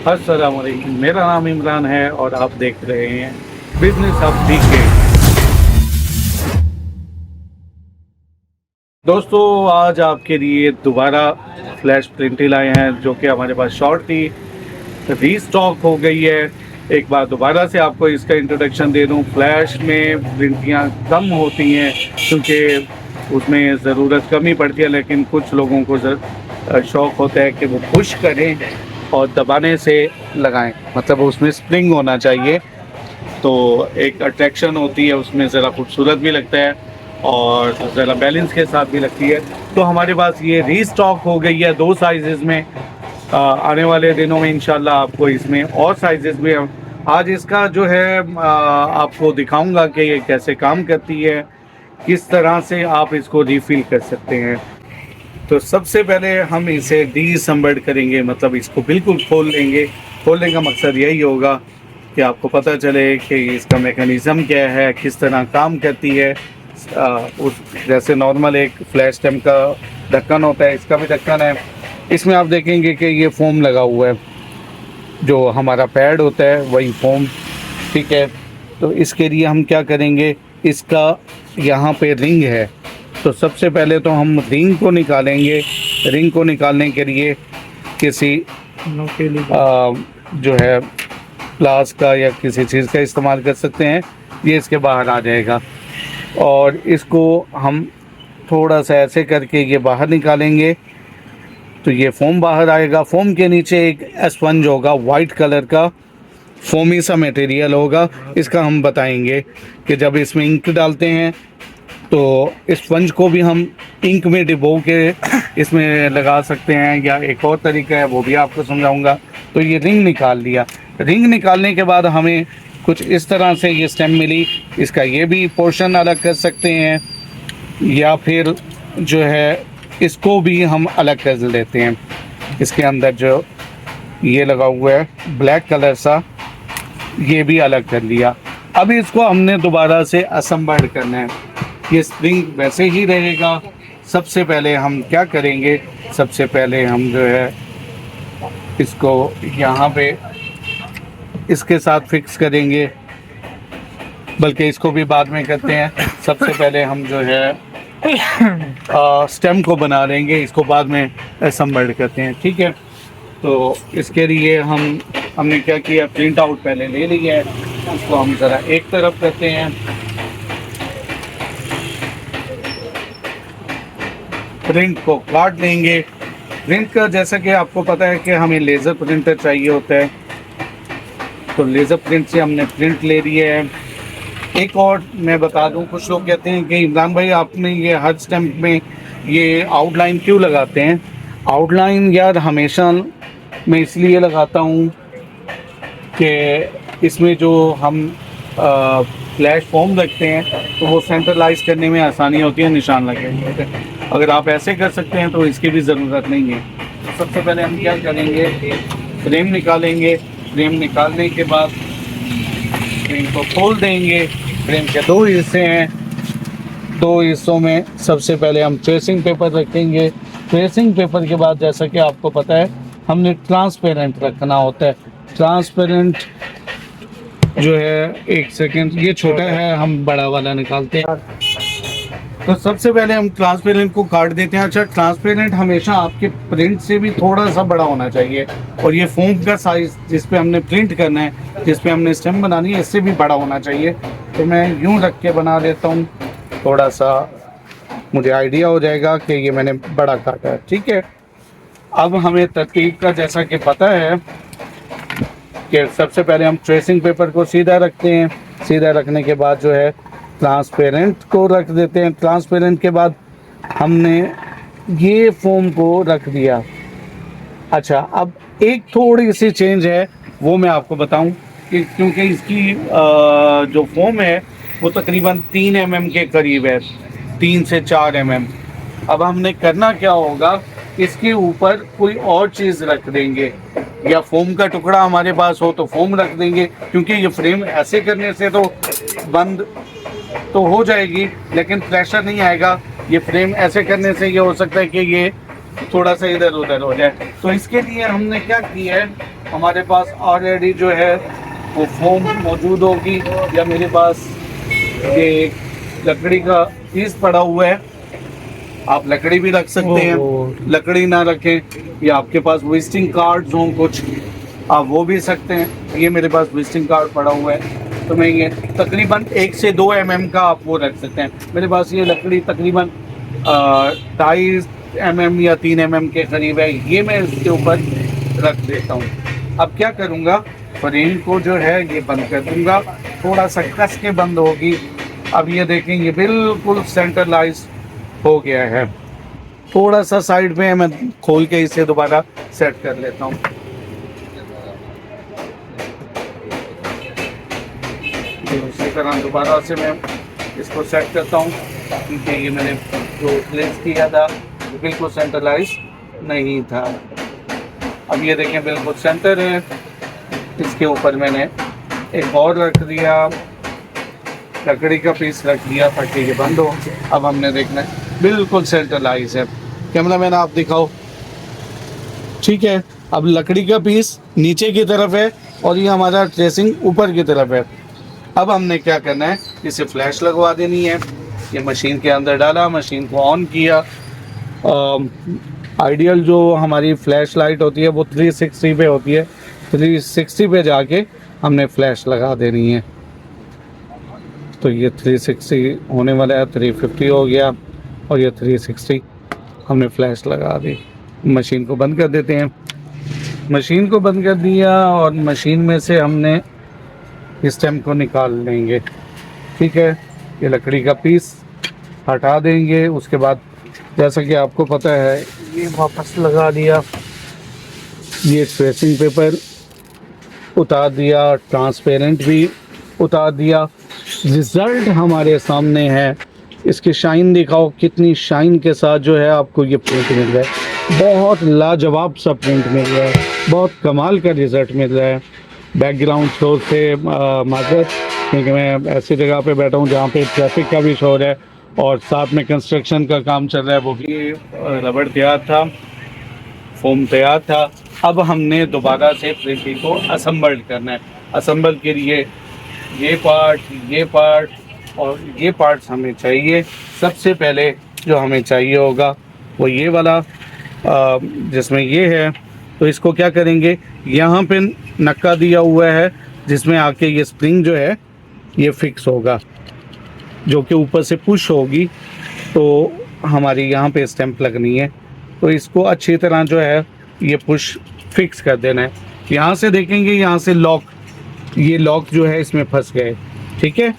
अस्सलाम वालेकुम, मेरा नाम इमरान है और आप देख रहे हैं बिजनेस ऑफ बीके। दोस्तों, आज आपके लिए दोबारा फ्लैश प्रिंटें लाए हैं जो कि हमारे पास शॉर्ट थी, रीस्टॉक हो गई है। एक बार दोबारा से आपको इसका इंट्रोडक्शन दे दूं। फ्लैश में प्रिंटियाँ कम होती हैं क्योंकि उसमें ज़रूरत कम ही पड़ती है, लेकिन कुछ लोगों को शौक़ होता है कि वो पुश करें और दबाने से लगाएं, मतलब उसमें स्प्रिंग होना चाहिए, तो एक अट्रैक्शन होती है उसमें, ज़रा खूबसूरत भी लगता है और ज़रा बैलेंस के साथ भी लगती है। तो हमारे पास ये रीस्टॉक हो गई है 2 साइज़ में। आने वाले दिनों में इंशाल्लाह आपको इसमें और साइज़ भी आज इसका जो है आपको दिखाऊंगा कि ये कैसे काम करती है, किस तरह से आप इसको रीफ़िल कर सकते हैं। तो सबसे पहले हम इसे डीअसेंबल करेंगे, मतलब इसको बिल्कुल खोल लेंगे। खोलने का मकसद यही होगा कि आपको पता चले कि इसका मैकेनिज़्म क्या है, किस तरह काम करती है। उस जैसे नॉर्मल एक फ्लैश टैम्प का ढक्कन होता है, इसका भी ढक्कन है। इसमें आप देखेंगे कि ये फ़ोम लगा हुआ है, जो हमारा पैड होता है वही फ़ोम, ठीक है। तो इसके लिए हम क्या करेंगे, इसका यहाँ पे रिंग है, तो सबसे पहले तो हम रिंग को निकालेंगे। रिंग को निकालने के लिए किसी जो है प्लास का या किसी चीज़ का इस्तेमाल कर सकते हैं। ये इसके बाहर आ जाएगा और इसको हम थोड़ा सा ऐसे करके ये बाहर निकालेंगे तो ये फ़ोम बाहर आएगा। फ़ोम के नीचे एक स्पंज होगा, वाइट कलर का फोमी सा मटेरियल होगा। इसका हम बताएंगे कि जब इसमें इंक डालते हैं तो इस स्पंज को भी हम इंक में डिबो के इसमें लगा सकते हैं, या एक और तरीका है वो भी आपको समझाऊंगा। तो ये रिंग निकाल लिया। रिंग निकालने के बाद हमें कुछ इस तरह से ये स्टेम मिली। इसका ये भी पोर्शन अलग कर सकते हैं, या फिर जो है इसको भी हम अलग कर लेते हैं। इसके अंदर जो ये लगा हुआ है ब्लैक कलर सा, ये भी अलग कर लिया। अब इसको हमने दोबारा से असेंबल करना है। ये स्प्रिंग वैसे ही रहेगा। सबसे पहले हम क्या करेंगे, सबसे पहले हम जो है इसको यहाँ पे इसके साथ फिक्स करेंगे, बल्कि इसको भी बाद में करते हैं। सबसे पहले हम जो है स्टेम को बना लेंगे, इसको बाद में असेंबल करते हैं, ठीक है। तो इसके लिए हमने क्या किया, प्रिंट आउट पहले ले लिया है, इसको हम ज़रा एक तरफ करते हैं। प्रिंट को काट लेंगे। प्रिंट का जैसा कि आपको पता है कि हमें लेज़र प्रिंटर चाहिए होता है, तो लेज़र प्रिंट से हमने प्रिंट ले लिया है। एक और मैं बता दूं, कुछ लोग कहते हैं कि इमरान भाई आपने ये हर स्टैम्प में ये आउटलाइन क्यों लगाते हैं। आउटलाइन यार हमेशा मैं इसलिए लगाता हूँ कि इसमें जो हम फ्लैश फॉर्म रखते हैं तो वो सेंट्रलाइज करने में आसानी होती है, निशान लगे। अगर आप ऐसे कर सकते हैं तो इसकी भी ज़रूरत नहीं है। सबसे पहले हम क्या करेंगे, फ्रेम निकालेंगे। फ्रेम निकालने के बाद फ्रेम को खोल देंगे। फ्रेम के 2 हिस्से हैं, 2 हिस्सों में सबसे पहले हम ट्रेसिंग पेपर रखेंगे। ट्रेसिंग पेपर के बाद जैसा कि आपको पता है हमने ट्रांसपेरेंट रखना होता है। ट्रांसपेरेंट जो है, एक सेकेंड, ये छोटा है, हम बड़ा वाला निकालते हैं। तो सबसे पहले हम ट्रांसपेरेंट को काट देते हैं। अच्छा, ट्रांसपेरेंट हमेशा आपके प्रिंट से भी थोड़ा सा बड़ा होना चाहिए, और ये फोम का साइज़ जिस पे हमने प्रिंट करना है, जिस पे हमने स्टेम बनानी है, इससे भी बड़ा होना चाहिए। तो मैं यूं रख के बना देता हूँ, थोड़ा सा मुझे आइडिया हो जाएगा कि ये मैंने बड़ा काटा है, ठीक है। अब हमें तरतीब का जैसा कि पता है कि सबसे पहले हम ट्रेसिंग पेपर को सीधा रखते हैं। सीधा रखने के बाद जो है ट्रांसपेरेंट को रख देते हैं। ट्रांसपेरेंट के बाद हमने ये फोम को रख दिया। अच्छा, अब एक थोड़ी सी चेंज है, वो मैं आपको बताऊं कि क्योंकि इसकी जो फोम है वो तकरीबन 3 mm के करीब है, 3 से 4 mm। अब हमने करना क्या होगा, इसके ऊपर कोई और चीज़ रख देंगे, या फोम का टुकड़ा हमारे पास हो तो फोम रख देंगे, क्योंकि ये फ्रेम ऐसे करने से तो बंद तो हो जाएगी लेकिन प्रेशर नहीं आएगा। ये फ्रेम ऐसे करने से ये हो सकता है कि ये थोड़ा सा इधर उधर हो जाए। तो इसके लिए हमने क्या किया है, हमारे पास ऑलरेडी जो है वो फोम मौजूद होगी, या मेरे पास ये लकड़ी का पीस पड़ा हुआ है, आप लकड़ी भी रख सकते हैं, लकड़ी ना रखें, या आपके पास विजिटिंग कार्ड्स हों कुछ, आप वो भी सकते हैं। ये मेरे पास विजिटिंग कार्ड पड़ा हुआ है, तो मैं ये तकरीबन 1 से 2 mm का आप वो रख सकते हैं। मेरे पास ये लकड़ी तकरीबन 2.5 mm या 3 mm के करीब है, ये मैं इसके ऊपर रख देता हूँ। अब क्या करूँगा, फ्रेम को जो है ये बंद कर दूँगा, थोड़ा सा कस के बंद होगी। अब ये देखें ये बिल्कुल सेंट्रलाइज हो गया है। थोड़ा सा साइड में मैं खोल के इसे दोबारा सेट कर लेता हूँ। उसी तरह दोबारा से मैं इसको सेट करता हूँ, क्योंकि ये मैंने जो प्लेस किया था वो बिल्कुल सेंट्रलाइज नहीं था। अब ये देखें बिल्कुल सेंटर है। इसके ऊपर मैंने एक और रख दिया, लकड़ी का पीस रख दिया ताकि ये बंद हो। अब हमने देखना है बिल्कुल सेंट्रलाइज है। कैमरा मैन आप दिखाओ, ठीक है। अब लकड़ी का पीस नीचे की तरफ है और ये हमारा ट्रेसिंग ऊपर की तरफ है। अब हमने क्या करना है, इसे फ्लैश लगवा देनी है। ये मशीन के अंदर डाला, मशीन को ऑन किया। आइडियल जो हमारी फ्लैश लाइट होती है वो 360 पे होती है, 360 पे जाके हमने फ्लैश लगा देनी है। तो ये 360 होने वाला है, 350 हो गया और ये 360 हमने फ्लैश लगा दी। मशीन को बंद कर देते हैं। मशीन को बंद कर दिया और मशीन में से हमने स्टेम को निकाल लेंगे, ठीक है। ये लकड़ी का पीस हटा देंगे। उसके बाद जैसा कि आपको पता है ये वापस लगा दिया, ये ट्रेसिंग पेपर उतार दिया, ट्रांसपेरेंट भी उतार दिया। रिज़ल्ट हमारे सामने है। इसकी शाइन दिखाओ, कितनी शाइन के साथ जो है आपको ये प्रिंट मिल रहा है। बहुत लाजवाब सा प्रिंट मिल रहा है, बहुत कमाल का रिज़ल्ट मिल रहा है। बैकग्राउंड शोर से माजरत, क्योंकि मैं ऐसी जगह पे बैठा हूँ जहाँ पे ट्रैफिक का भी शोर है और साथ में कंस्ट्रक्शन का काम चल रहा है। वो भी रबड़ तैयार था, फोम तैयार था। अब हमने दोबारा से प्रिंटिंग को असम्बल्ड करना है। असम्बल के लिए ये पार्ट और ये पार्ट्स हमें चाहिए। सबसे पहले जो हमें चाहिए होगा वो ये वाला, जिसमें ये है। तो इसको क्या करेंगे, यहाँ पे नक्का दिया हुआ है जिसमें आके ये स्प्रिंग जो है ये फिक्स होगा, जो कि ऊपर से पुश होगी तो हमारी यहाँ पे स्टैंप लगनी है। तो इसको अच्छी तरह जो है ये पुश फिक्स कर देना है। यहाँ से देखेंगे, यहाँ से लॉक, ये लॉक जो है इसमें फंस गए, ठीक है।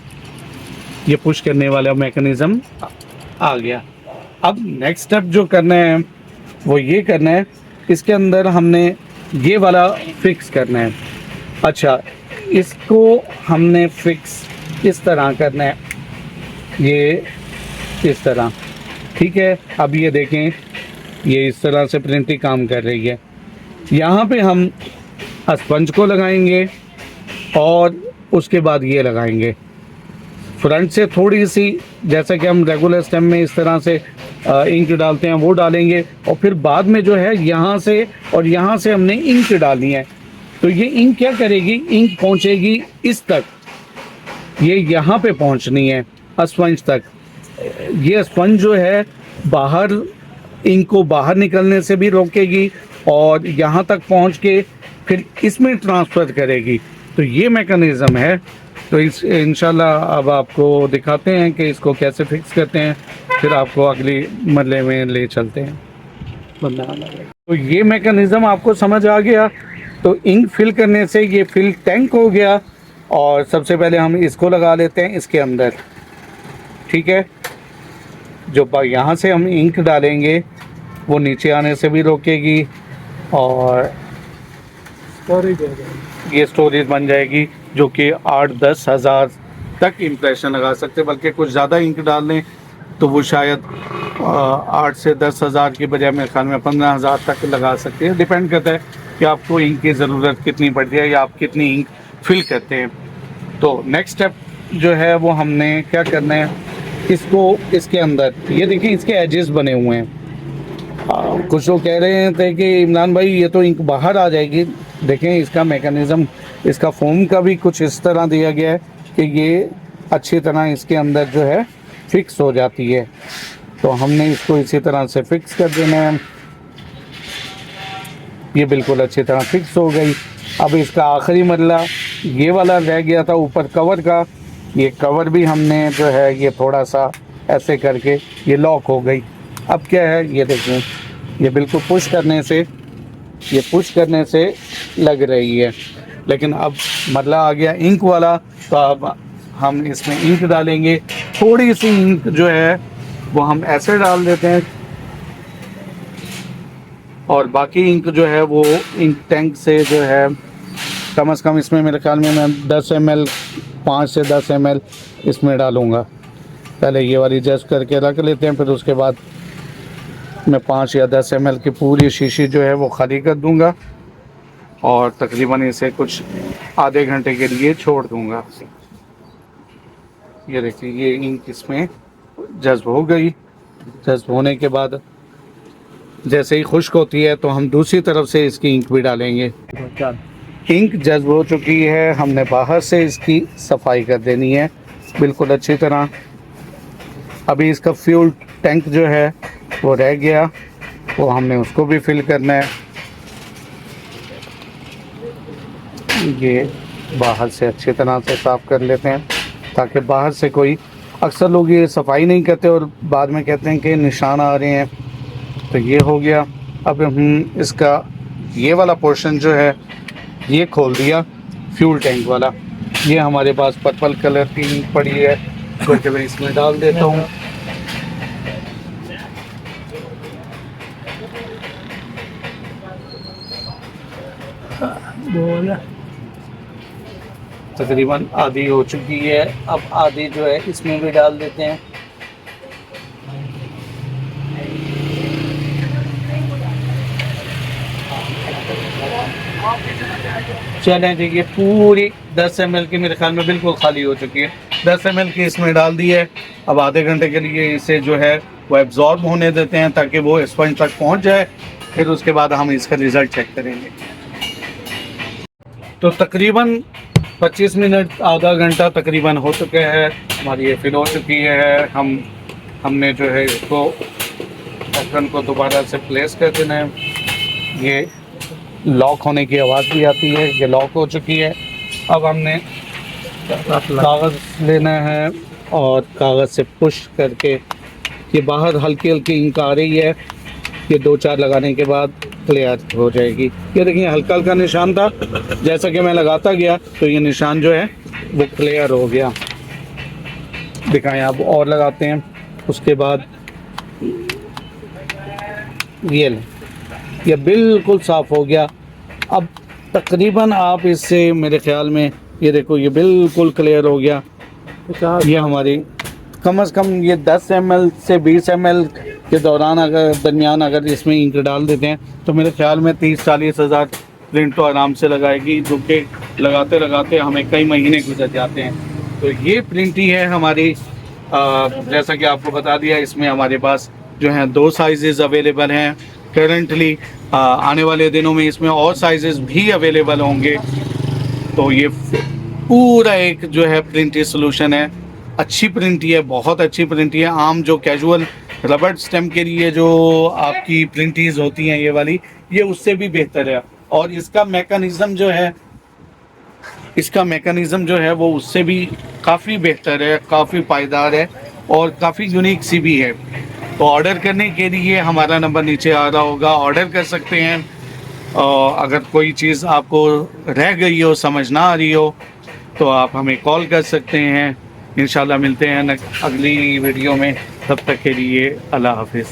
ये पुश करने वाला मैकेनिज़्म आ गया। अब नेक्स्ट स्टेप जो करना है वो ये करना है, इसके अंदर हमने ये वाला फिक्स करना है। अच्छा, इसको हमने फिक्स इस तरह करना है, ये इस तरह, ठीक है। अब ये देखें ये इस तरह से प्रिंटिंग काम कर रही है। यहाँ पे हम स्पंज को लगाएंगे और उसके बाद ये लगाएंगे फ्रंट से थोड़ी सी, जैसा कि हम रेगुलर स्टेम में इस तरह से इंक डालते हैं वो डालेंगे, और फिर बाद में जो है यहाँ से और यहाँ से हमने इंक डालनी है। तो ये इंक क्या करेगी, इंक पहुँचेगी इस तक, ये यहाँ पे पहुँचनी है स्पंज तक। ये स्पंज जो है बाहर इंक को बाहर निकलने से भी रोकेगी और यहाँ तक पहुँच के फिर इसमें ट्रांसफ़र करेगी। तो ये मैकेनिज़्म है। तो इस इंशाल्लाह अब आपको दिखाते हैं कि इसको कैसे फिक्स करते हैं, फिर आपको अगली मरले में ले चलते हैं। तो ये मैकेनिज़्म आपको समझ आ गया। तो इंक फिल करने से ये फिल टैंक हो गया, और सबसे पहले हम इसको लगा लेते हैं इसके अंदर, ठीक है। जो यहाँ से हम इंक डालेंगे वो नीचे आने से भी रोकेगी और ये स्टोरेज बन जाएगी, जो कि 8-10 हज़ार तक इम्प्रेशन लगा सकते हैं। बल्कि कुछ ज़्यादा इंक डाल लें तो वो शायद 8 से 10 हज़ार की बजाय मेरे ख्याल में 15 हज़ार तक लगा सकते हैं। डिपेंड करता है कि आपको इंक की ज़रूरत कितनी पड़ती है या आप कितनी इंक फिल करते हैं। तो नेक्स्ट स्टेप जो है वो हमने क्या करना है, इसको इसके अंदर, ये देखिए इसके एजेस बने हुए हैं। कुछ लोग कह रहे थे कि इमरान भाई ये तो इंक बाहर आ जाएगी, देखें इसका मैकेनिज़्म, इसका फोम का भी कुछ इस तरह दिया गया है कि ये अच्छी तरह इसके अंदर जो है फिक्स हो जाती है। तो हमने इसको इसी तरह से फिक्स कर देना है। ये बिल्कुल अच्छी तरह फिक्स हो गई। अब इसका आखिरी मरला ये वाला रह गया था ऊपर कवर का, ये कवर भी हमने जो है ये थोड़ा सा ऐसे करके ये लॉक हो गई। अब क्या है ये देखें, ये बिल्कुल पुश करने से लग रही है। लेकिन अब मरला आ गया इंक वाला, तो अब हम इसमें इंक डालेंगे। थोड़ी सी इंक जो है वो हम ऐसे डाल देते हैं और बाकी इंक जो है वो इंक टैंक से जो है कम से कम इसमें मेरे ख्याल में मैं 10 ml 5 से 10 ml इसमें डालूँगा। पहले ये वाली जस्ट करके रख लेते हैं, फिर उसके बाद मैं 5 या 10 ml की पूरी शीशी जो है वो खाली कर दूँगा और तकरीबन इसे कुछ आधे घंटे के लिए छोड़ दूँगा। ये देखिए ये इंक इसमें जज्ब हो गई। जज्ब होने के बाद जैसे ही खुश्क होती है तो हम दूसरी तरफ से इसकी इंक भी डालेंगे। इंक जज्ब हो चुकी है, हमने बाहर से इसकी सफाई कर देनी है बिल्कुल अच्छी तरह। अभी इसका फ्यूल टैंक जो है वो रह गया, वो हमने उसको भी फिल करना है। ये बाहर से अच्छी तरह से साफ़ कर लेते हैं ताकि बाहर से कोई, अक्सर लोग ये सफाई नहीं करते और बाद में कहते हैं कि निशान आ रहे हैं। तो ये हो गया। अब हम इसका ये वाला पोर्शन जो है ये खोल दिया, फ्यूल टैंक वाला। ये हमारे पास पर्पल कलर की इंक पड़ी है जो मैं इसमें डाल देता हूँ। तकरीबन आधी हो चुकी है, अब आधी जो है इसमें भी डाल देते हैं। चलें देखिए पूरी 10 ml की मेरे ख्याल में बिल्कुल खाली हो चुकी है। 10 ml की इसमें डाल दी है। अब आधे घंटे के लिए इसे जो है वो एब्जॉर्ब होने देते हैं ताकि वो स्पंज तक पहुंच जाए। फिर उसके बाद हम इसका रिज़ल्ट चेक करेंगे। तो तकरीबन 25 मिनट आधा घंटा तकरीबन हो चुके हैं, हमारी ये फिल हो चुकी है। हमने जो है इसको ढक्कन को दोबारा से प्लेस कर देना है। ये लॉक होने की आवाज़ भी आती है, ये लॉक हो चुकी है। अब हमने कागज़ लेना है और कागज़ से पुश करके ये बाहर हल्की हल्की इंक आ रही है, ये 2-4 लगाने के बाद क्लियर हो जाएगी। ये देखिए हल्का हल्का निशान था, जैसा कि मैं लगाता गया तो ये निशान जो है वो क्लियर हो गया। दिखाएं आप और लगाते हैं, उसके बाद ये बिल्कुल साफ़ हो गया। अब तकरीबन आप इससे मेरे ख़्याल में ये देखो ये बिल्कुल क्लियर हो गया। ये हमारी कम से कम ये 10 ml से 20 ml के दरमियान अगर इसमें इंक डाल देते हैं तो मेरे ख्याल में 30-40 हज़ार प्रिंट तो आराम से लगाएगी, जो कि लगाते लगाते हमें कई महीने गुजर जाते हैं। तो ये प्रिंट ही है हमारी। जैसा कि आपको बता दिया, इसमें हमारे पास जो हैं 2 साइज़ अवेलेबल हैं करंटली। आने वाले दिनों में इसमें और साइज़ भी अवेलेबल होंगे। तो ये पूरा एक जो है प्रिंटी सोल्यूशन है, अच्छी प्रिंटी है, बहुत अच्छी प्रिंटी है। आम जो कैजुअल रबड़ स्टैम्प के लिए जो आपकी प्रिंटीज़ होती हैं ये वाली, ये उससे भी बेहतर है। और इसका मैकेनिज़्म जो है वो उससे भी काफ़ी बेहतर है, काफ़ी पायदार है और काफ़ी यूनिक सी भी है। तो ऑर्डर करने के लिए हमारा नंबर नीचे आ रहा होगा, ऑर्डर कर सकते हैं। अगर कोई चीज़ आपको रह गई हो, समझ ना आ रही हो, तो आप हमें कॉल कर सकते हैं। इंशाल्लाह मिलते हैं अगली वीडियो में। तब तक के लिए अल्लाह हाफिज़।